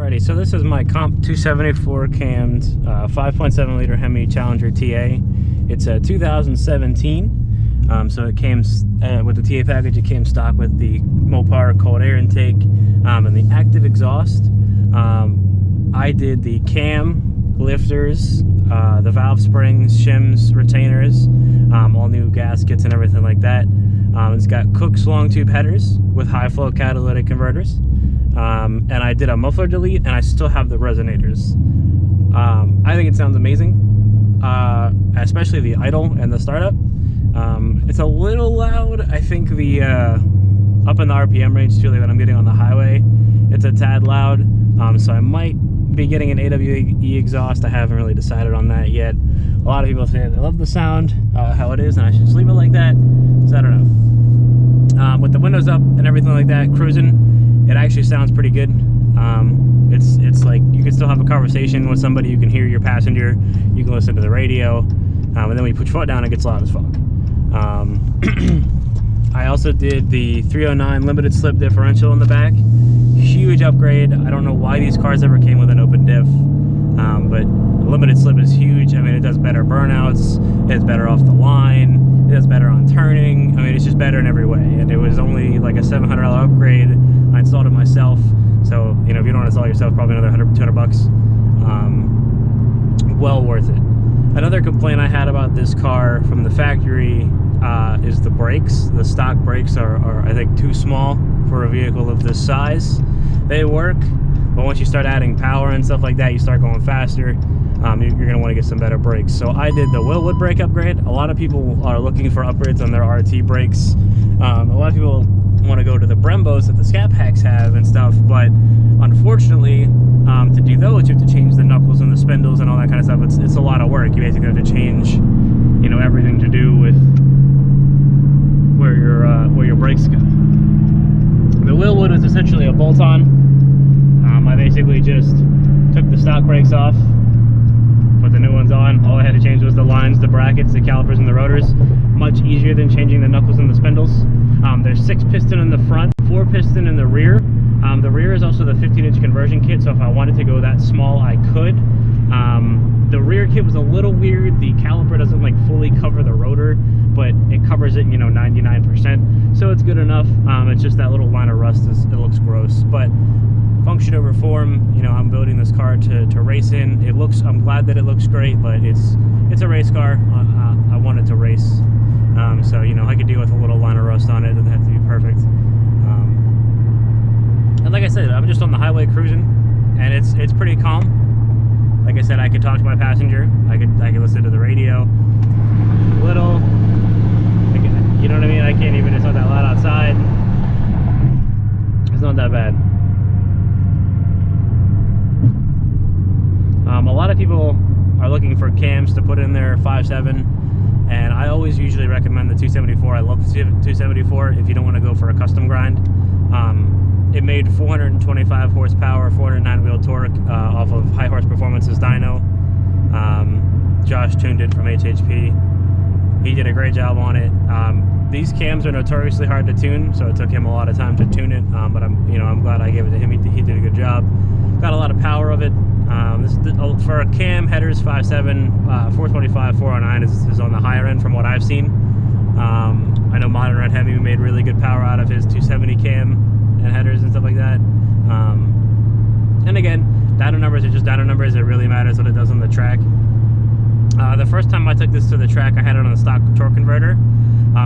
Alrighty, so this is my Comp 274 cammed 5.7 liter Hemi Challenger TA. It's a 2017, so it came with the TA package. It came stock with the Mopar cold air intake and the active exhaust. I did the cam, lifters, the valve springs, shims, retainers, all new gaskets and everything like that. It's got Cook's long tube headers with high flow catalytic converters. And I did a muffler delete, and I still have the resonators. I think it sounds amazing, especially the idle and the startup. It's a little loud. I think the up in the RPM range too, like when I'm getting on the highway, it's a tad loud. So I might be getting an AWE exhaust. I haven't really decided on that yet. A lot of people say they love the sound, how it is, and I should just leave it like that. So I don't know. With the windows up and everything like that, cruising, it actually sounds pretty good. It's like you can still have a conversation with somebody. You can hear your passenger. You can listen to the radio. And then when you put your foot down, it gets loud as fuck. I also did the 309 limited slip differential in the back. Huge upgrade. I don't know why these cars ever came with an open diff, but limited slip is huge. I mean, it does better burnouts. It's better off the line. It does better on turning. I mean, it's just better in every way. And it was only like a $700 upgrade. I installed it myself. So, you know, if you don't install it yourself, probably another 200 bucks. Well worth it. Another complaint I had about this car from the factory is the brakes. The stock brakes are I think too small for a vehicle of this size. They work, but once you start adding power and stuff like that, you start going faster. You're going to want to get some better brakes. So I did the Willwood brake upgrade. A lot of people are looking for upgrades on their RT brakes. A lot of people want to go to the Brembos that the Scat Packs have and stuff, but unfortunately, to do those, you have to change the knuckles and the spindles and all that kind of stuff. It's a lot of work. You basically have to change, you know, everything to do with where your brakes go. The Willwood is essentially a bolt-on. I basically just took the stock brakes off, put the new ones on. All I had to change was the lines, the brackets, the calipers, and the rotors. Much easier than changing the knuckles and the spindles. There's 6 piston in the front, 4 piston in the rear. The rear is also the 15-inch conversion kit, so if I wanted to go that small, I could. The rear kit was a little weird. The caliper doesn't like fully cover the rotor, but it covers it, you know, 99%. So it's good enough. It's just that little line of rust, it looks gross. But function over form, you know, I'm building this car to race in. I'm glad that it looks great, but it's a race car. I want it to race. So, you know, I could deal with a little line of rust on it. It doesn't have to be perfect. And like I said, I'm just on the highway cruising, and it's pretty calm. Like I said, I could talk to my passenger. I could listen to the radio. Little, you know what I mean? I can't even. It's not that loud outside. It's not that bad. A lot of people are looking for cams to put in their 5.7, and I always usually recommend the 274. I love the 274 if you don't want to go for a custom grind. It made 425 horsepower, 409 wheel torque off of High Horse Performance's dyno. Josh tuned it from HHP. He did a great job on it. These cams are notoriously hard to tune, so it took him a lot of time to tune it. But I'm glad I gave it to him. He did a good job. Got a lot of power of it. For a cam, headers 5.7, 425, 409 is on the higher end from what I've seen. I know Modern Red Hemi made really good power out of his 270 cam and headers and stuff like that. And again, dyno numbers are just dyno numbers. It really matters what it does on the track. The first time I took this to the track, I had it on the stock torque converter,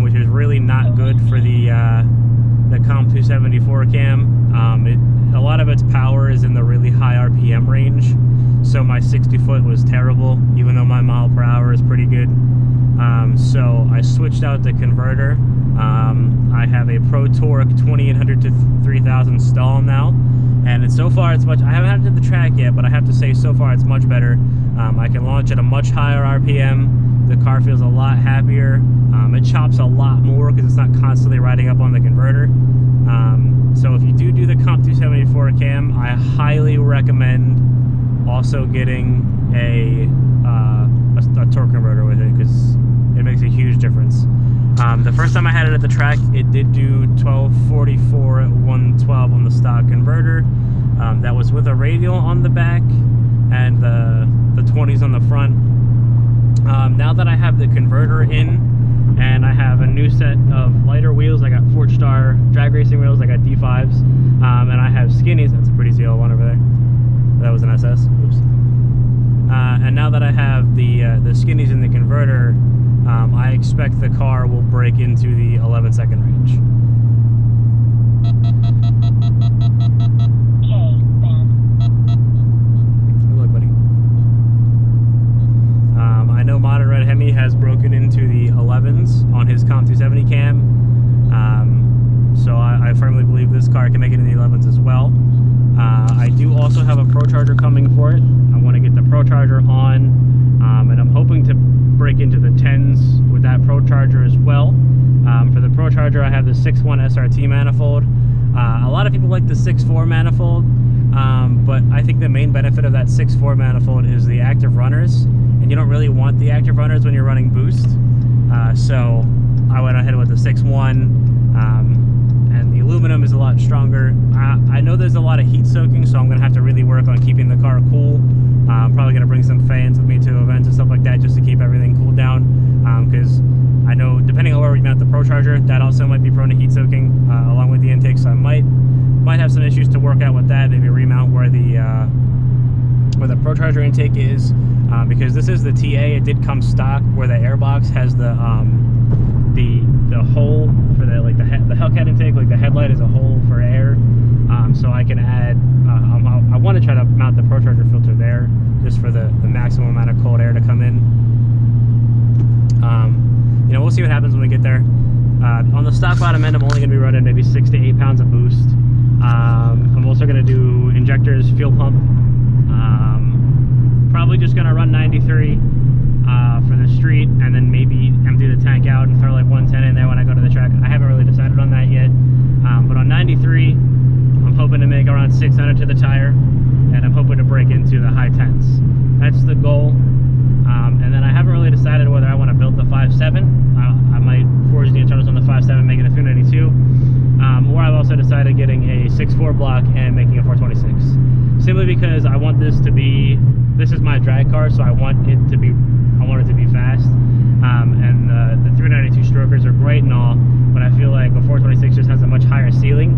which is really not good for the Comp 274 cam. A lot of its power is in the really high RPM range, so my 60 foot was terrible, even though my mile per hour is pretty good. So I switched out the converter. I have a Pro Torque 2800 to 3000 stall now, and so far it's much. I haven't had it to the track yet, but I have to say so far it's much better. I can launch at a much higher RPM. The car feels a lot happier. It chops a lot more because it's not constantly riding up on the converter. So if you do the Comp 274 cam, I highly recommend also getting a torque converter with it, because it makes a huge difference. The first time I had it at the track, it did do 1244 at 112 on the stock converter. that was with a radial on the back and the 20s on the front. Now that I have the converter in and I have a new set of lighter wheels, I got Forge Star drag racing wheels, I got D5s, and I have skinnies. That's a pretty ZL1 over there. That was an SS. Oops. And now that I have the skinnies in the converter, I expect the car will break into the 11-second range. Look, buddy. I know Modern Red Hemi has broken into the 11s on his Comp 270 cam, so I firmly believe this car can make it in the 11s as well. I do also have a Pro Charger coming for it. I want to get the Pro Charger on, and I'm hoping to break into the 10s with that Pro Charger as well. For the Pro Charger, I have the 6.1 SRT manifold. A lot of people like the 6.4 manifold, but I think the main benefit of that 6.4 manifold is the active runners, and you don't really want the active runners when you're running boost. So I went ahead with the 6.1. And the aluminum is a lot stronger. I know there's a lot of heat soaking, so I'm going to have to really work on keeping the car cool. I'm probably going to bring some fans with me to events and stuff like that just to keep everything cooled down, because I know depending on where we mount the Pro Charger, that also might be prone to heat soaking along with the intake, so I might have some issues to work out with that. Maybe remount where the Pro Charger intake is, because this is the TA. It did come stock where the airbox has the hole for the Hellcat intake, like the headlight is a hole for air, so I can add I want to try to mount the Pro Charger filter there just for the maximum amount of cold air to come in. You know, we'll see what happens when we get there. On the stock bottom end, I'm only going to be running maybe 6 to 8 pounds of boost. I'm also going to do injectors, fuel pump. Probably just going to run 93 for the street, and then maybe empty the tank out and throw like 110 in there when I go to the track. I haven't really decided on that yet, but on 93 I'm hoping to make around 600 to the tire, and I'm hoping to break into the high 10s. That's the goal. And then I haven't really decided whether I want to build the 5.7. I might forge the internals on the 5.7, make it a 392, or I've also decided getting a 6.4 block and making a 426, simply because I want this to be, this is my drag car, so I want it to be fast. And the 392 strokers are great and all, but I feel like a 426 just has a much higher ceiling,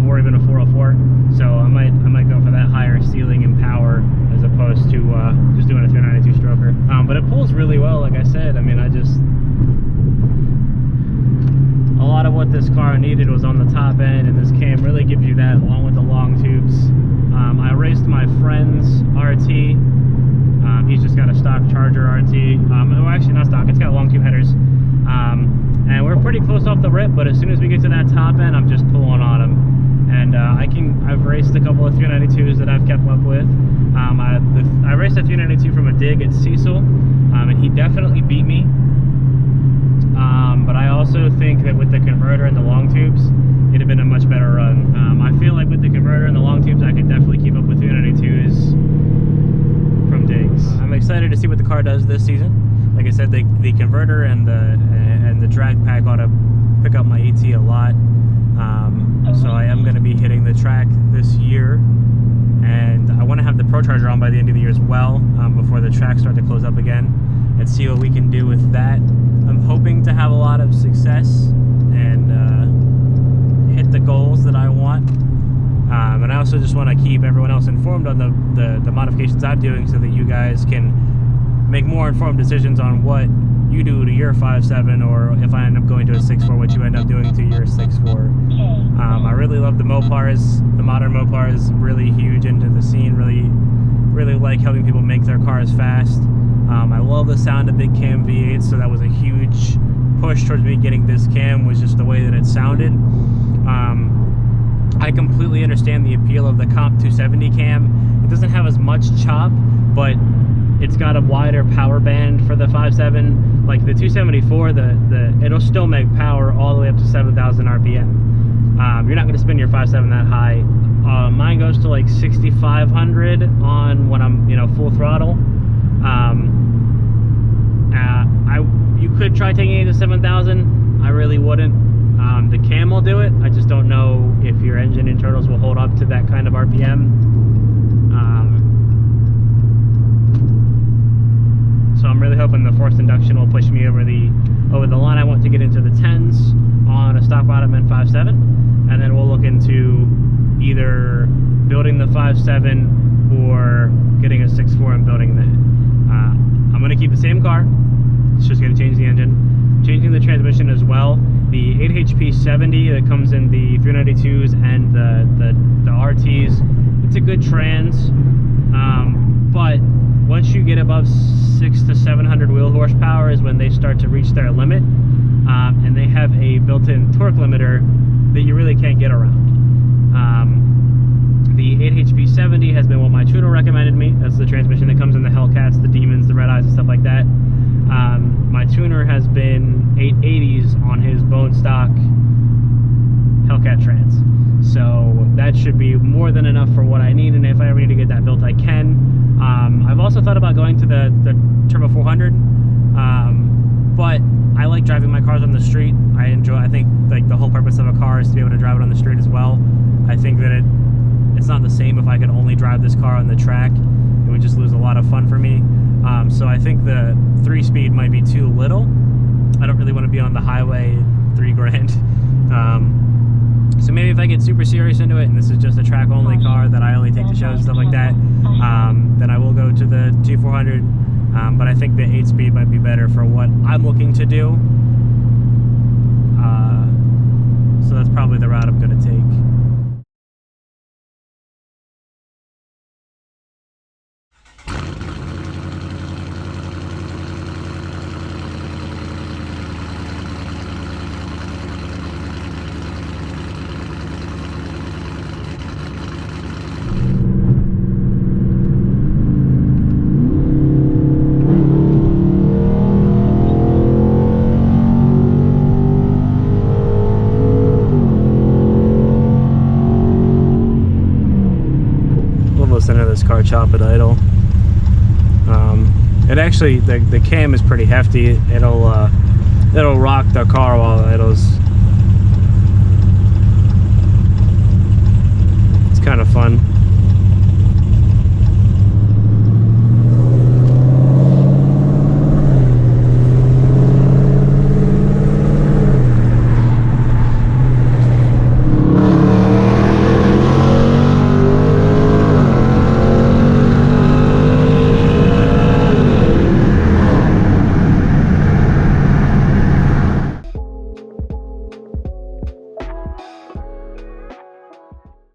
or even a 404. So I might go for that higher ceiling and power as opposed to just doing a 392 stroker. But it pulls really well, like I said. I mean, a lot of what this car needed was on the top end, and this cam really gives you that along with the long tubes. I raced my friend's RT. He's just got a stock Charger RT. Well, actually not stock, it's got long tube headers. And we're pretty close off the rip, but as soon as we get to that top end, I'm just pulling on him. And I've raced a couple of 392s that I've kept up with. I raced a 392 from a dig at Cecil, and he definitely beat me. But I also think that with the converter and the long tubes, it'd have been a much better run. I feel like with the converter and the long tubes, I could definitely keep up with 392s from digs. I'm excited to see what the car does this season. Like I said, the converter and the drag pack ought to pick up my ET a lot. So I am going to be hitting the track this year, and I want to have the Pro Charger on by the end of the year as well, before the tracks start to close up again, and see what we can do with that. I'm hoping to have a lot of success and hit the goals that I want. And I also just want to keep everyone else informed on the modifications I'm doing, so that you guys can make more informed decisions on what you do to your 5.7, or if I end up going to a 6.4, what you end up doing to your 6.4. I really love the Mopars. The modern Mopars, really huge into the scene, really like helping people make their cars fast. I love the sound of big cam V8s, so that was a huge push towards me getting this cam, was just the way that it sounded. I completely understand the appeal of the Comp 270 cam. It doesn't have as much chop, but it's got a wider power band for the 5.7. Like the 274, it'll still make power all the way up to 7,000 RPM. You're not going to spin your 5.7 that high. Mine goes to like 6,500 on when I'm, full throttle. You could try taking it to 7,000. I really wouldn't. The cam will do it. I just don't know if your engine internals will hold up to that kind of RPM. So I'm really hoping the forced induction will push me over the line I want to get into the 10s on a stock bottom and 5.7, and then we'll look into either building the 5.7 or getting a 6.4 and building that. I'm going to keep the same car. It's just going to change the engine. Changing the transmission as well. The 8HP 70 that comes in the 392s and the RTs, it's a good trans, but once you get above 600 to 700 wheel horsepower is when they start to reach their limit, and they have a built-in torque limiter that you really can't get around. The 8HP 70 has been what my tuner recommended me. That's the transmission that comes in the Hellcats, the Demons, the Red Eyes, and stuff like that. My tuner has been 880s on his bone stock Hellcat trans. So that should be more than enough for what I need, and if I ever need to get that built, I can. I've also thought about going to the Turbo 400, but I like driving my cars on the street. I think like the whole purpose of a car is to be able to drive it on the street as well. I think that it's not the same if I could only drive this car on the track. It would just lose a lot of fun for me. So I think the 3-speed might be too little. I don't really want to be on the highway $3 grand. So maybe if I get super serious into it and this is just a track only car that I only take to shows and stuff like that, then I will go to the G400. But I think the 8-speed might be better for what I'm looking to do. So that's probably the route I'm going to take. Listen to this car chop at idle. It actually, the cam is pretty hefty. It'll rock the car while it idles. It's kind of fun.